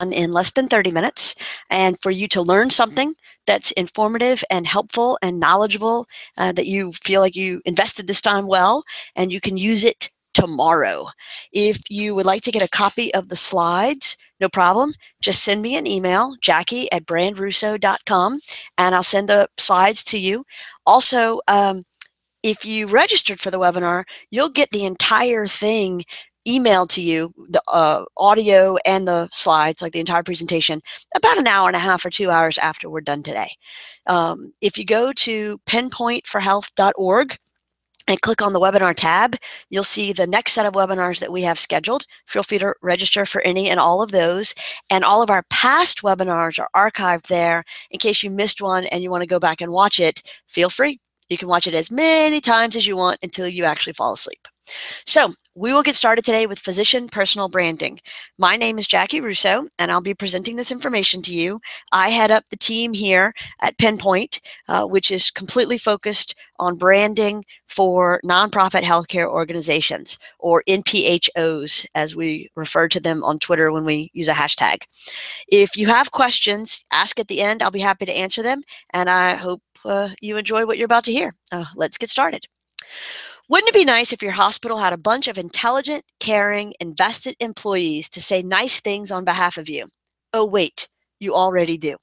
in less than 30 minutes and for you to learn something that's informative and helpful and knowledgeable, that you feel like you invested this time well and you can use it tomorrow. If you would like to get a copy of the slides, no problem. Just send me an email, Jackie@brandrusso.com, and I'll send the slides to you. Also, if you registered for the webinar, you'll get the entire thing emailed to you, the audio and the slides, like the entire presentation, about an hour and a half or 2 hours after we're done today. If you go to pinpointforhealth.org and click on the webinar tab, you'll see the next set of webinars that we have scheduled. Feel free to register for any and all of those. And all of our past webinars are archived there. In case you missed one and you want to go back and watch it, feel free. You can watch it as many times as you want until you actually fall asleep. So we will get started today with physician personal branding. My name is Jackie Russo, and I'll be presenting this information to you. I head up the team here at Pinpoint, which is completely focused on branding for nonprofit healthcare organizations, or NPHOs, as we refer to them on Twitter when we use a hashtag. If you have questions, ask at the end. I'll be happy to answer them, and I hope you enjoy what you're about to hear. Let's get started. Wouldn't it be nice if your hospital had a bunch of intelligent, caring, invested employees to say nice things on behalf of you? Oh, wait, you already do.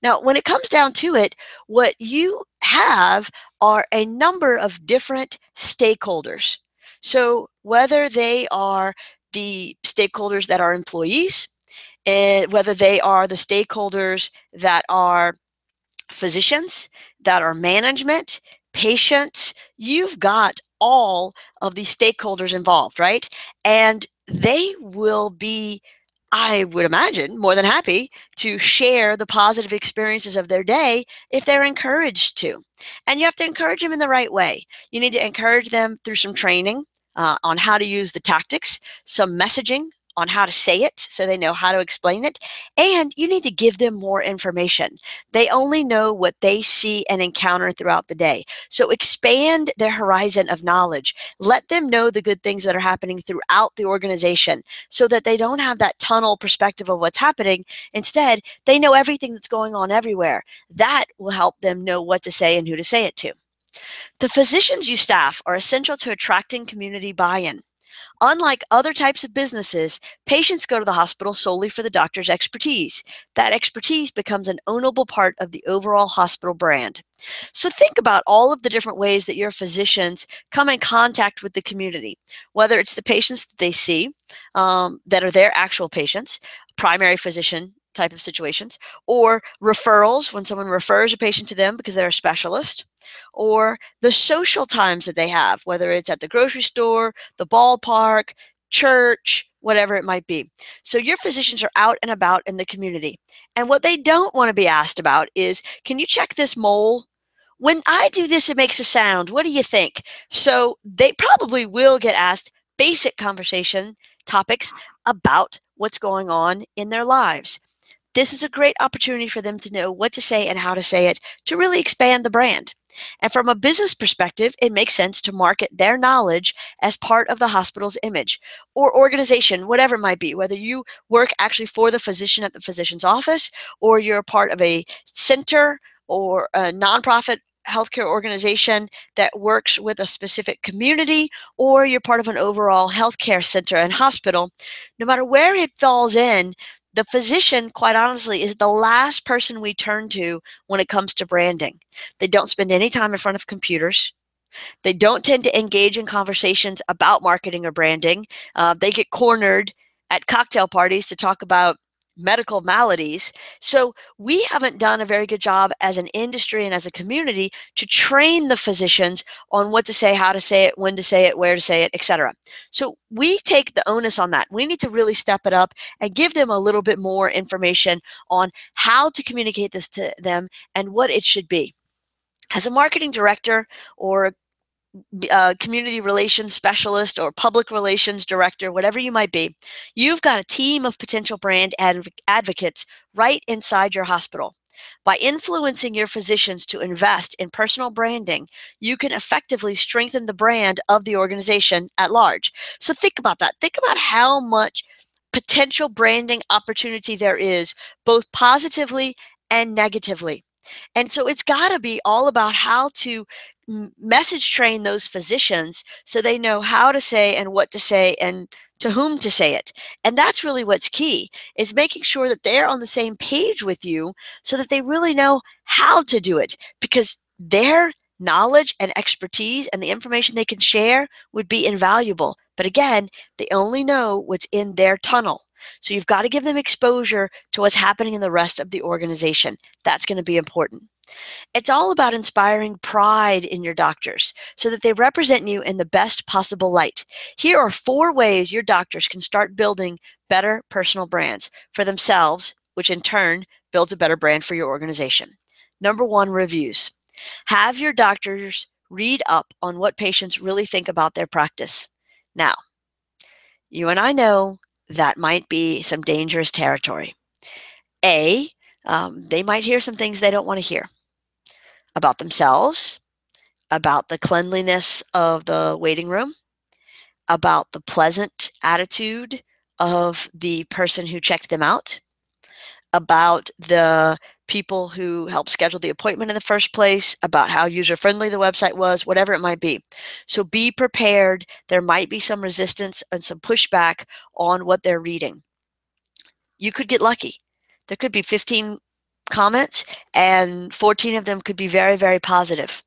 Now, when it comes down to it, what you have are a number of different stakeholders. So whether they are the stakeholders that are employees, and whether they are the stakeholders that are physicians, that are management, patients, you've got all of these stakeholders involved, right? And they will be, I would imagine, more than happy to share the positive experiences of their day if they're encouraged to. And you have to encourage them in the right way. You need to encourage them through some training on how to use the tactics, some messaging on how to say it so they know how to explain it, and you need to give them more information. They only know what they see and encounter throughout the day. So expand their horizon of knowledge. Let them know the good things that are happening throughout the organization so that they don't have that tunnel perspective of what's happening. Instead, they know everything that's going on everywhere. That will help them know what to say and who to say it to. The physicians you staff are essential to attracting community buy-in. Unlike other types of businesses, patients go to the hospital solely for the doctor's expertise. That expertise becomes an ownable part of the overall hospital brand. So think about all of the different ways that your physicians come in contact with the community, whether it's the patients that they see, that are their actual patients, primary physician type of situations, or referrals when someone refers a patient to them because they're a specialist, or the social times that they have, whether it's at the grocery store, the ballpark, church, whatever it might be. So your physicians are out and about in the community. And what they don't want to be asked about is, can you check this mole? When I do this, it makes a sound. What do you think? So they probably will get asked basic conversation topics about what's going on in their lives. This is a great opportunity for them to know what to say and how to say it to really expand the brand. And from a business perspective, it makes sense to market their knowledge as part of the hospital's image or organization, whatever it might be, whether you work actually for the physician at the physician's office, or you're a part of a center or a nonprofit healthcare organization that works with a specific community, or you're part of an overall healthcare center and hospital. No matter where it falls in, the physician, quite honestly, is the last person we turn to when it comes to branding. They don't spend any time in front of computers. They don't tend to engage in conversations about marketing or branding. They get cornered at cocktail parties to talk about medical maladies. So we haven't done a very good job as an industry and as a community to train the physicians on what to say, how to say it, when to say it, where to say it, etc. So we take the onus on that. We need to really step it up and give them a little bit more information on how to communicate this to them and what it should be. As a marketing director or community relations specialist or public relations director, whatever you might be, you've got a team of potential brand advocates right inside your hospital. By influencing your physicians to invest in personal branding, you can effectively strengthen the brand of the organization at large. So think about that. Think about how much potential branding opportunity there is, both positively and negatively. And so it's got to be all about how to message train those physicians so they know how to say and what to say and to whom to say it. And that's really what's key, is making sure that they're on the same page with you so that they really know how to do it, because their knowledge and expertise and the information they can share would be invaluable. But again, they only know what's in their tunnel. So you've got to give them exposure to what's happening in the rest of the organization. That's going to be important. It's all about inspiring pride in your doctors so that they represent you in the best possible light. Here are 4 ways your doctors can start building better personal brands for themselves, which in turn builds a better brand for your organization. Number 1, reviews. Have your doctors read up on what patients really think about their practice. Now, you and I know that might be some dangerous territory. They might hear some things they don't want to hear about themselves, about the cleanliness of the waiting room, about the pleasant attitude of the person who checked them out, about the people who helped schedule the appointment in the first place, about how user-friendly the website was, whatever it might be. So be prepared. There might be some resistance and some pushback on what they're reading. You could get lucky. There could be 15 comments and 14 of them could be very, very positive.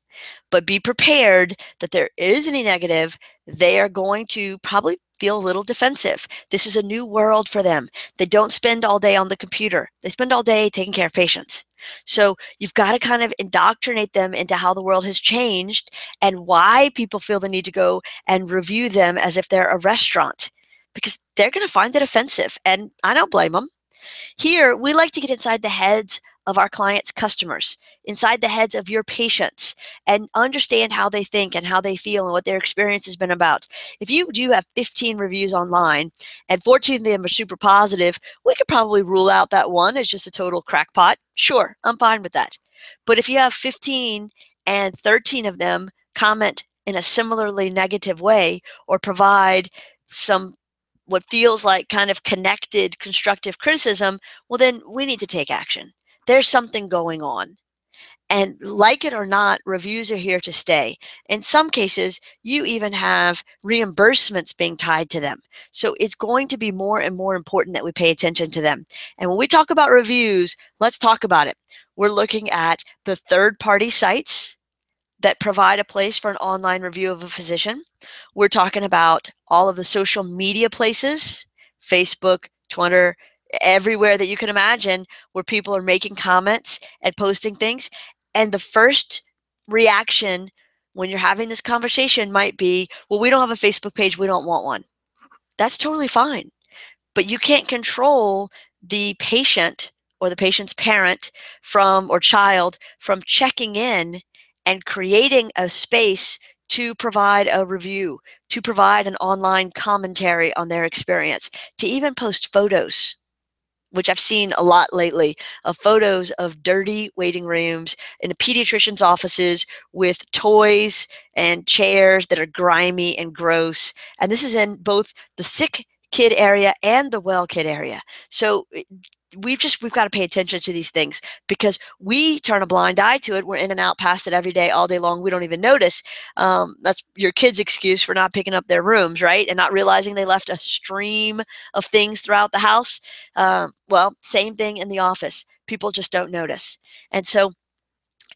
But be prepared that there is any negative, they are going to probably feel a little defensive. This is a new world for them. They don't spend all day on the computer. They spend all day taking care of patients. So you've got to kind of indoctrinate them into how the world has changed and why people feel the need to go and review them as if they're a restaurant, because they're going to find it offensive, and I don't blame them. Here, we like to get inside the heads of our clients' customers, inside the heads of your patients, and understand how they think and how they feel and what their experience has been about. If you do have 15 reviews online and 14 of them are super positive, we could probably rule out that one as just a total crackpot. Sure, I'm fine with that. But if you have 15 and 13 of them comment in a similarly negative way or provide some what feels like kind of connected constructive criticism, well, then we need to take action. There's something going on. And like it or not, reviews are here to stay. In some cases, you even have reimbursements being tied to them. So it's going to be more and more important that we pay attention to them. And when we talk about reviews, let's talk about it. We're looking at the third-party sites that provide a place for an online review of a physician. We're talking about all of the social media places, Facebook, Twitter, everywhere that you can imagine where people are making comments and posting things. And the first reaction when you're having this conversation might be, well, we don't have a Facebook page, we don't want one. That's totally fine. But you can't control the patient or the patient's parent from or child from checking in and creating a space to provide a review, to provide an online commentary on their experience, to even post photos, which I've seen a lot lately, of photos of dirty waiting rooms in the pediatrician's offices with toys and chairs that are grimy and gross. And this is in both the sick kid area and the well kid area. So we've got to pay attention to these things because we turn a blind eye to it. We're in and out past it every day, all day long. We don't even notice. That's your kid's excuse for not picking up their rooms, right? And not realizing they left a stream of things throughout the house. Well, same thing in the office. People just don't notice. And so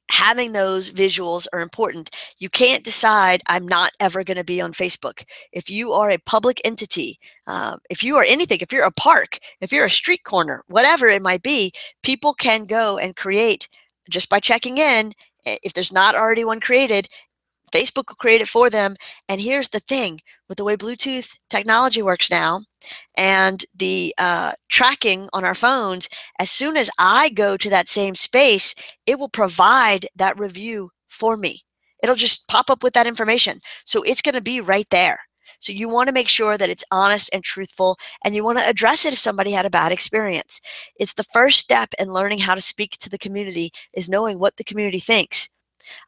having those visuals are important. You can't decide, I'm not ever going to be on Facebook. If you are a public entity, if you are anything, if you're a park, if you're a street corner, whatever it might be, people can go and create just by checking in. If there's not already one created, Facebook will create it for them. And here's the thing, with the way Bluetooth technology works now and the tracking on our phones, as soon as I go to that same space, it will provide that review for me. It'll just pop up with that information. So it's going to be right there. So you want to make sure that it's honest and truthful, and you want to address it if somebody had a bad experience. It's the first step in learning how to speak to the community, is knowing what the community thinks.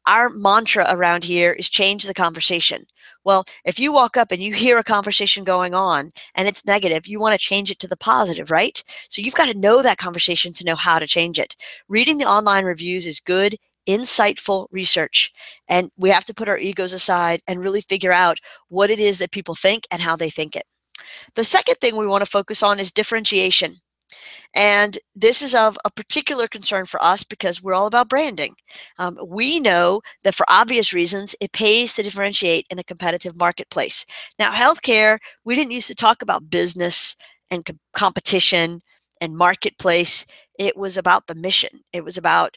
Our mantra around here is change the conversation. Well, if you walk up and you hear a conversation going on and it's negative, you want to change it to the positive, right? So you've got to know that conversation to know how to change it. Reading the online reviews is good, insightful research. And we have to put our egos aside and really figure out what it is that people think and how they think it. The second thing we want to focus on is differentiation. And this is of a particular concern for us because we're all about branding. We know that for obvious reasons, it pays to differentiate in a competitive marketplace. Now, healthcare, we didn't used to talk about business and competition and marketplace. It was about the mission. It was about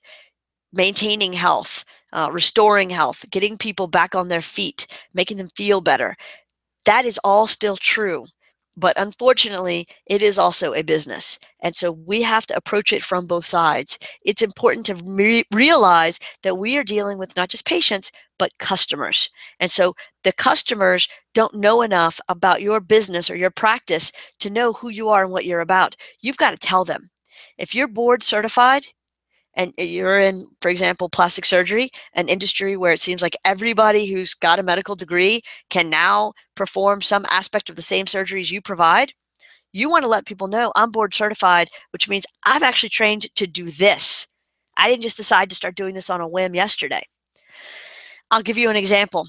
maintaining health, restoring health, getting people back on their feet, making them feel better. That is all still true. But unfortunately, it is also a business. And so we have to approach it from both sides. It's important to realize that we are dealing with not just patients, but customers. And so the customers don't know enough about your business or your practice to know who you are and what you're about. You've got to tell them. If you're board certified, and you're in, for example, plastic surgery, an industry where it seems like everybody who's got a medical degree can now perform some aspect of the same surgeries you provide, you want to let people know I'm board certified, which means I've actually trained to do this. I didn't just decide to start doing this on a whim yesterday. I'll give you an example.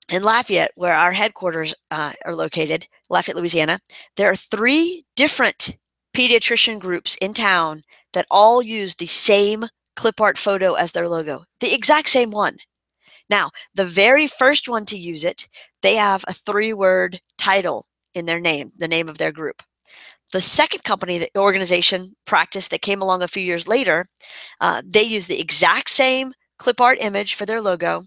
In Lafayette, where our headquarters are located, Lafayette, Louisiana, there are 3 different pediatrician groups in town that all use the same clip art photo as their logo, the exact same one. Now, the very first one to use it, they have a 3-word title in their name, the name of their group. The second company, the organization practice that came along a few years later, they use the exact same clip art image for their logo,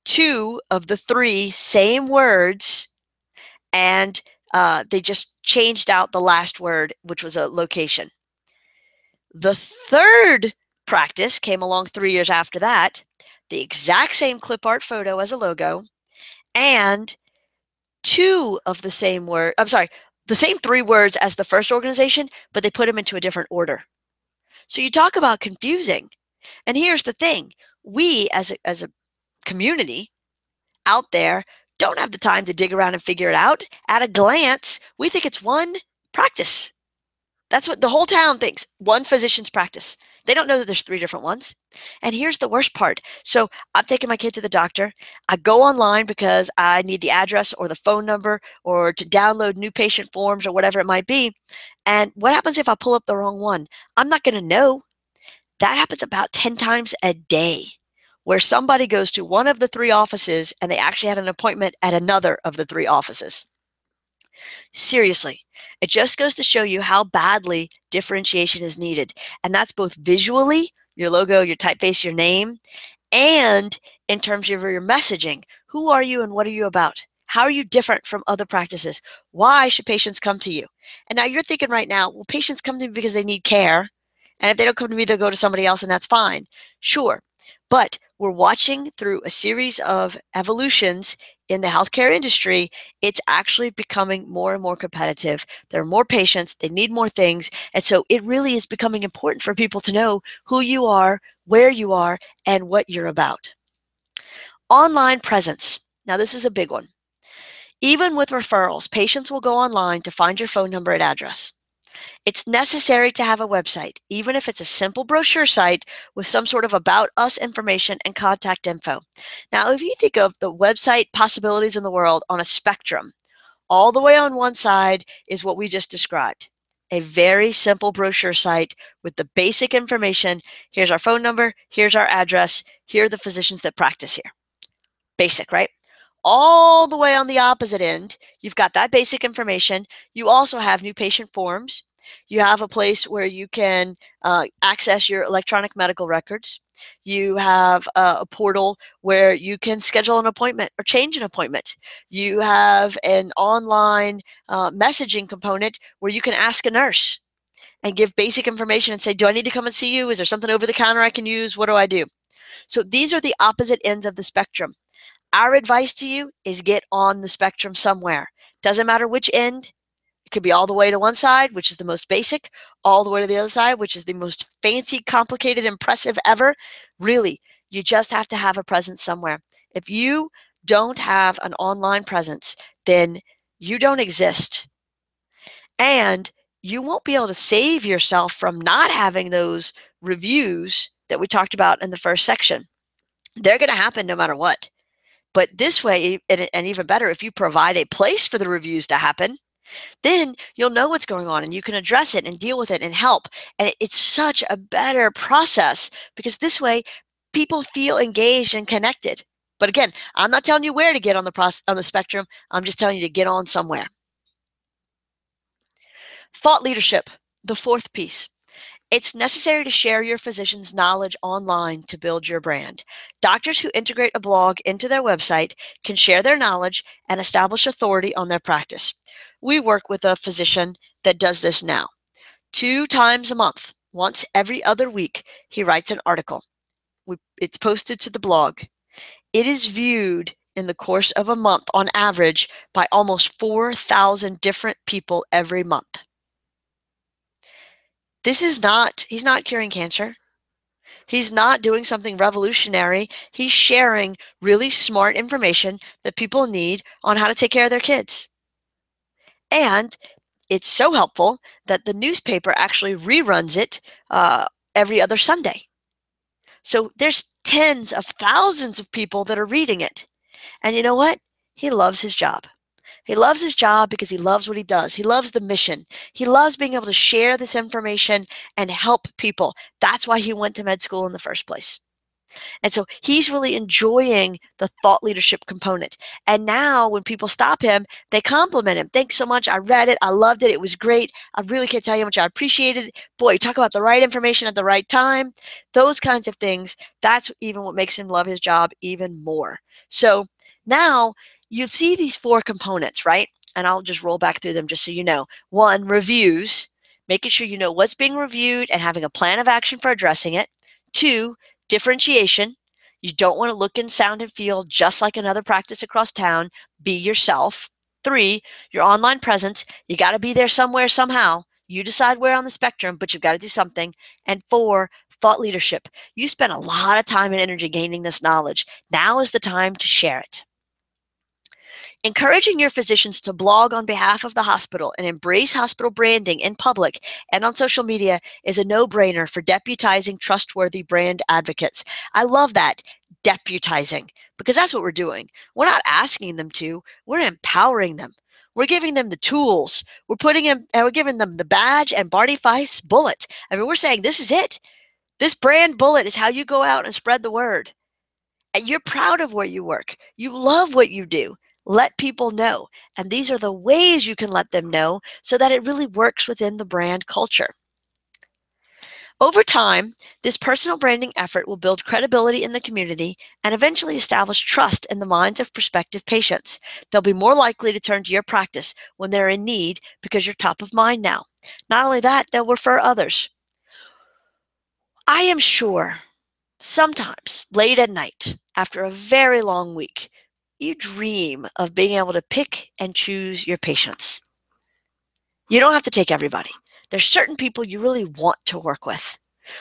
2 of the 3 same words, and they just changed out the last word, which was a location. The third practice came along 3 years after that, the exact same clip art photo as a logo, and 2 of the same word, I'm sorry, the same 3 words as the first organization, but they put them into a different order. So you talk about confusing. And here's the thing. We as a community out there don't have the time to dig around and figure it out. At a glance, we think it's one practice. That's what the whole town thinks, one physician's practice. They don't know that there's 3 different ones. And here's the worst part. So I'm taking my kid to the doctor. I go online because I need the address or the phone number or to download new patient forms or whatever it might be. And what happens if I pull up the wrong one? I'm not going to know. That happens about 10 times a day, where somebody goes to one of the 3 offices and they actually had an appointment at another of the 3 offices. Seriously, it just goes to show you how badly differentiation is needed. And that's both visually, your logo, your typeface, your name, and in terms of your messaging. Who are you and what are you about? How are you different from other practices? Why should patients come to you? And now you're thinking right now, well, patients come to me because they need care. And if they don't come to me, they'll go to somebody else, and that's fine. Sure. But we're watching through a series of evolutions in the healthcare industry. It's actually becoming more and more competitive. There are more patients, they need more things. And so it really is becoming important for people to know who you are, where you are, and what you're about. Online presence. Now, this is a big one. Even with referrals, patients will go online to find your phone number and address. It's necessary to have a website, even if it's a simple brochure site with some sort of about us information and contact info. Now, if you think of the website possibilities in the world on a spectrum, all the way on one side is what we just described. A very simple brochure site with the basic information. Here's our phone number. Here's our address. Here are the physicians that practice here. Basic, right? All the way on the opposite end, you've got that basic information. You also have new patient forms. You have a place where you can access your electronic medical records. You have a portal where you can schedule an appointment or change an appointment. You have an online messaging component where you can ask a nurse and give basic information and say, do I need to come and see you? Is there something over the counter I can use? What do I do? So these are the opposite ends of the spectrum. Our advice to you is get on the spectrum somewhere. Doesn't matter which end. It could be all the way to one side, which is the most basic, all the way to the other side, which is the most fancy, complicated, impressive ever. Really, you just have to have a presence somewhere. If you don't have an online presence, then you don't exist. And you won't be able to save yourself from not having those reviews that we talked about in the first section. They're going to happen no matter what. But this way, and even better, if you provide a place for the reviews to happen, then you'll know what's going on and you can address it and deal with it and help. And it's such a better process because this way people feel engaged and connected. But again, I'm not telling you where to get on the spectrum. I'm just telling you to get on somewhere. Thought leadership, the fourth piece. It's necessary to share your physician's knowledge online to build your brand. Doctors who integrate a blog into their website can share their knowledge and establish authority on their practice. We work with a physician that does this now. 2 times a month, once every other week, he writes an article. It's posted to the blog. It is viewed in the course of a month on average by almost 4,000 different people every month. He's not curing cancer. He's not doing something revolutionary. He's sharing really smart information that people need on how to take care of their kids. And it's so helpful that the newspaper actually reruns it every other Sunday. So there's tens of thousands of people that are reading it. And you know what? He loves his job. He loves his job because he loves what he does. He loves the mission. He loves being able to share this information and help people. That's why he went to med school in the first place. And so he's really enjoying the thought leadership component. And now when people stop him, they compliment him. Thanks so much. I read it. I loved it. It was great. I really can't tell you how much I appreciated it. Boy, talk about the right information at the right time. Those kinds of things. That's even what makes him love his job even more. So now you see these 4 components, right? And I'll just roll back through them just so you know. 1, reviews, making sure you know what's being reviewed and having a plan of action for addressing it. 2, differentiation. You don't want to look and sound and feel just like another practice across town. Be yourself. 3, your online presence. You got to be there somewhere, somehow. You decide where on the spectrum, but you've got to do something. And 4, thought leadership. You spent a lot of time and energy gaining this knowledge. Now is the time to share it. Encouraging your physicians to blog on behalf of the hospital and embrace hospital branding in public and on social media is a no-brainer for deputizing trustworthy brand advocates. I love that, deputizing, because that's what we're doing. We're not asking them to, we're empowering them. We're giving them the tools. We're giving them the badge and Barney Fife's bullet. I mean, we're saying this is it. This brand bullet is how you go out and spread the word. And you're proud of where you work. You love what you do. Let people know. And these are the ways you can let them know so that it really works within the brand culture. Over time, this personal branding effort will build credibility in the community and eventually establish trust in the minds of prospective patients. They'll be more likely to turn to your practice when they're in need because you're top of mind now. Not only that, they'll refer others. I am sure sometimes late at night, after a very long week, you dream of being able to pick and choose your patients. You don't have to take everybody. There's certain people you really want to work with,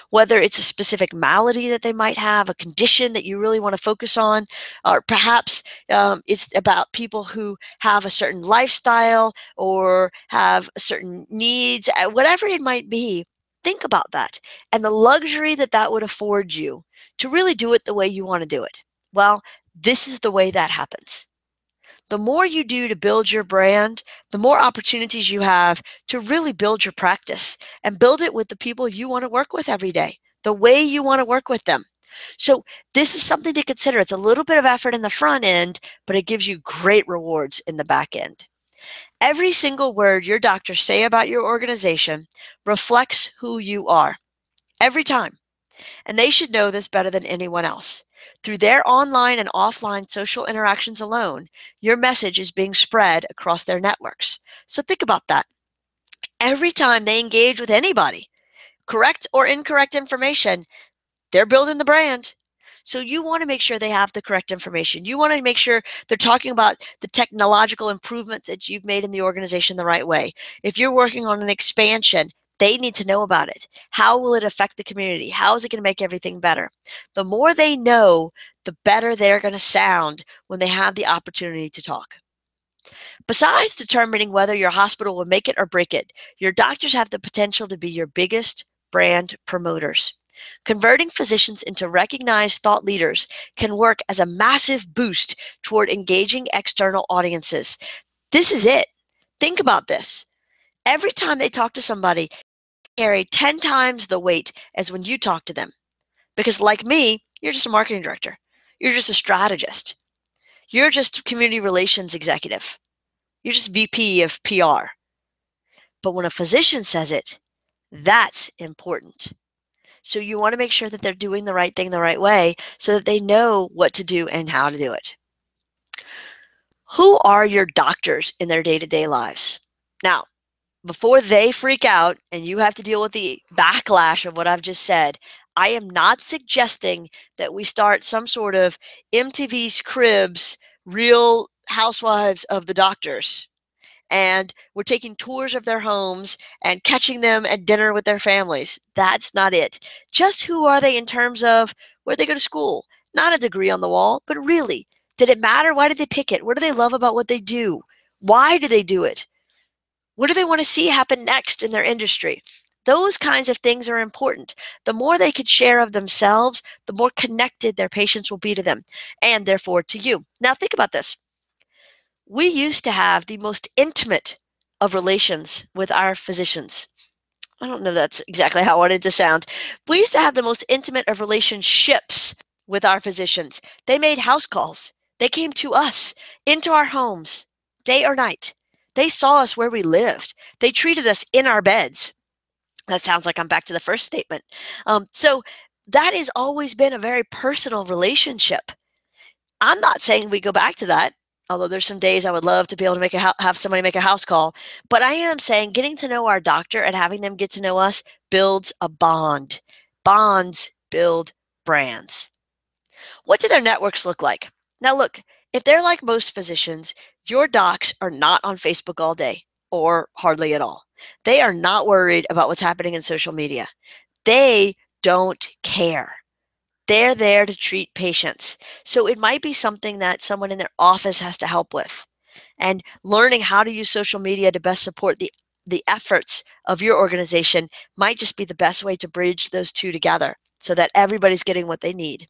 whether it's a specific malady that they might have, a condition that you really want to focus on, or perhaps it's about people who have a certain lifestyle or have certain needs, whatever it might be. Think about that and the luxury that that would afford you to really do it the way you want to do it. Well, this is the way that happens. The more you do to build your brand, the more opportunities you have to really build your practice and build it with the people you want to work with every day, the way you want to work with them. So this is something to consider. It's a little bit of effort in the front end, but it gives you great rewards in the back end. Every single word your doctors say about your organization reflects who you are. Every time. And they should know this better than anyone else. Through their online and offline social interactions alone, your message is being spread across their networks. So think about that. Every time they engage with anybody, correct or incorrect information, they're building the brand. So you want to make sure they have the correct information. You want to make sure they're talking about the technological improvements that you've made in the organization the right way. If you're working on an expansion, They need to know about it. How will it affect the community? How is it going to make everything better? The more they know, the better they're going to sound when they have the opportunity to talk. Besides determining whether your hospital will make it or break it, your doctors have the potential to be your biggest brand promoters. Converting physicians into recognized thought leaders can work as a massive boost toward engaging external audiences. This is it. Think about this. Every time they talk to somebody, they carry 10 times the weight as when you talk to them. Because, like me, you're just a marketing director, you're just a strategist, you're just a community relations executive, you're just VP of PR. But when a physician says it, that's important. So you want to make sure that they're doing the right thing the right way so that they know what to do and how to do it. Who are your doctors in their day-to-day lives? Now, before they freak out and you have to deal with the backlash of what I've just said, I am not suggesting that we start some sort of MTV's Cribs, Real Housewives of the Doctors, and we're taking tours of their homes and catching them at dinner with their families. That's not it. Just who are they in terms of where they go to school? Not a degree on the wall, but really, did it matter? Why did they pick it? What do they love about what they do? Why do they do it? What do they want to see happen next in their industry? Those kinds of things are important. The more they can share of themselves, the more connected their patients will be to them and therefore to you. Now think about this. We used to have the most intimate of relations with our physicians. I don't know if that's exactly how I wanted to sound. We used to have the most intimate of relationships with our physicians. They made house calls. They came to us, into our homes, day or night. They saw us where we lived. They treated us in our beds. That sounds like I'm back to the first statement. So that has always been a very personal relationship. I'm not saying we go back to that, although there's some days I would love to be able to have somebody make a house call. But I am saying getting to know our doctor and having them get to know us builds a bond. Bonds build brands. What do their networks look like? Now, look, if they're like most physicians, your docs are not on Facebook all day or hardly at all. They are not worried about what's happening in social media. They don't care. They're there to treat patients. So it might be something that someone in their office has to help with. And learning how to use social media to best support the efforts of your organization might just be the best way to bridge those two together so that everybody's getting what they need.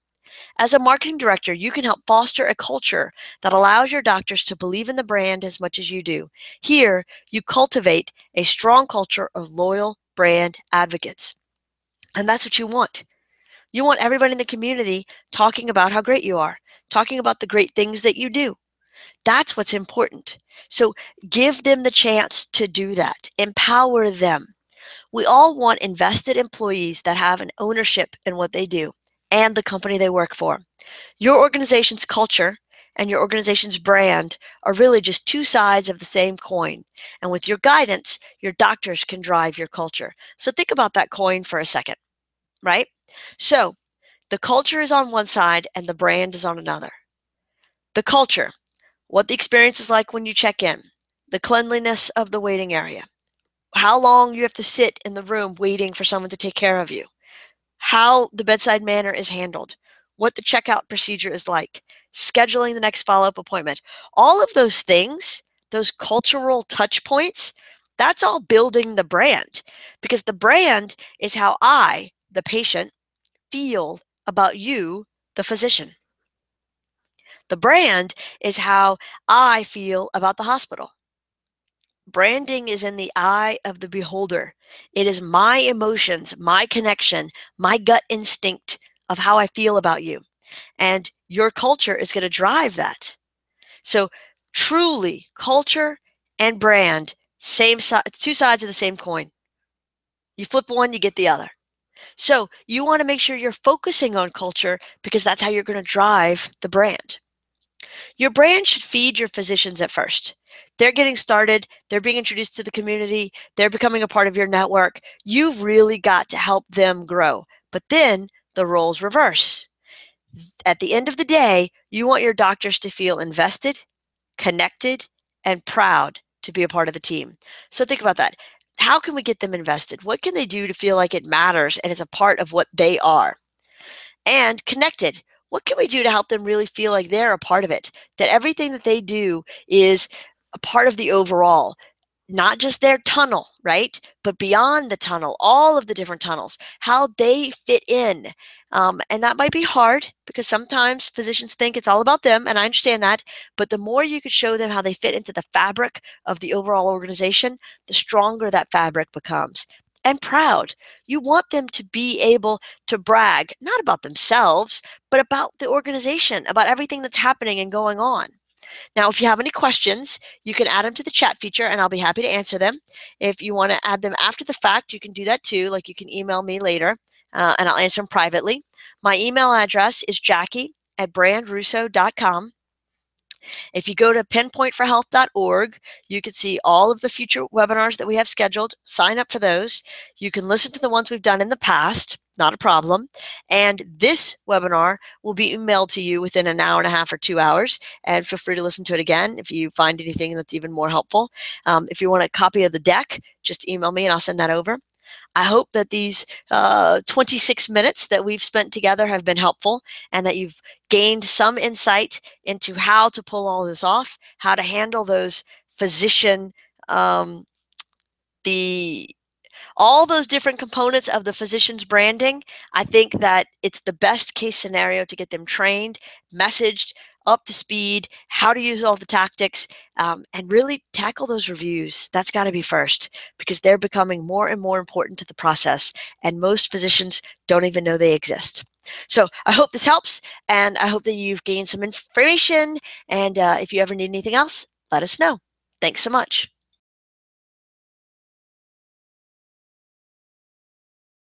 As a marketing director, you can help foster a culture that allows your doctors to believe in the brand as much as you do. Here, you cultivate a strong culture of loyal brand advocates. And that's what you want. You want everybody in the community talking about how great you are, talking about the great things that you do. That's what's important. So give them the chance to do that. Empower them. We all want invested employees that have an ownership in what they do and the company they work for. Your organization's culture and your organization's brand are really just two sides of the same coin. And with your guidance, your doctors can drive your culture. So think about that coin for a second, right? So the culture is on one side and the brand is on another. The culture, what the experience is like when you check in, the cleanliness of the waiting area, how long you have to sit in the room waiting for someone to take care of you, how the bedside manner is handled, what the checkout procedure is like, scheduling the next follow-up appointment. All of those things, those cultural touch points, that's all building the brand because the brand is how I, the patient, feel about you, the physician. The brand is how I feel about the hospital. Branding is in the eye of the beholder. It is my emotions, my connection, my gut instinct of how I feel about you. And your culture is going to drive that. So truly, culture and brand, same side, two sides of the same coin. You flip one, you get the other. So you want to make sure you're focusing on culture because that's how you're going to drive the brand. Your brand should feed your physicians at first. They're getting started, they're being introduced to the community, they're becoming a part of your network. You've really got to help them grow. But then the roles reverse. At the end of the day, you want your doctors to feel invested, connected, and proud to be a part of the team. So think about that. how can we get them invested? What can they do to feel like it matters and it's a part of what they are? And connected. What can we do to help them really feel like they're a part of it? That everything that they do is a part of the overall, not just their tunnel, right? But beyond the tunnel, all of the different tunnels, how they fit in. And that might be hard because sometimes physicians think it's all about them, and I understand that. But the more you could show them how they fit into the fabric of the overall organization, the stronger that fabric becomes. And proud. You want them to be able to brag, not about themselves, but about the organization, about everything that's happening and going on. Now, if you have any questions, you can add them to the chat feature and I'll be happy to answer them. If you want to add them after the fact, you can do that too. Like you can email me later and I'll answer them privately. My email address is jackie@brandrusso.com. If you go to pinpointforhealth.org, you can see all of the future webinars that we have scheduled. Sign up for those. You can listen to the ones we've done in the past. Not a problem. And this webinar will be emailed to you within an hour and a half or 2 hours. And feel free to listen to it again if you find anything that's even more helpful. If you want a copy of the deck, just email me and I'll send that over. I hope that these 26 minutes that we've spent together have been helpful and that you've gained some insight into how to pull all this off, how to handle those physician, all those different components of the physician's branding. I think that it's the best case scenario to get them trained, messaged, up to speed, how to use all the tactics, and really tackle those reviews. That's got to be first because they're becoming more and more important to the process, and most physicians don't even know they exist. So I hope this helps, and I hope that you've gained some information, and if you ever need anything else, let us know. Thanks so much.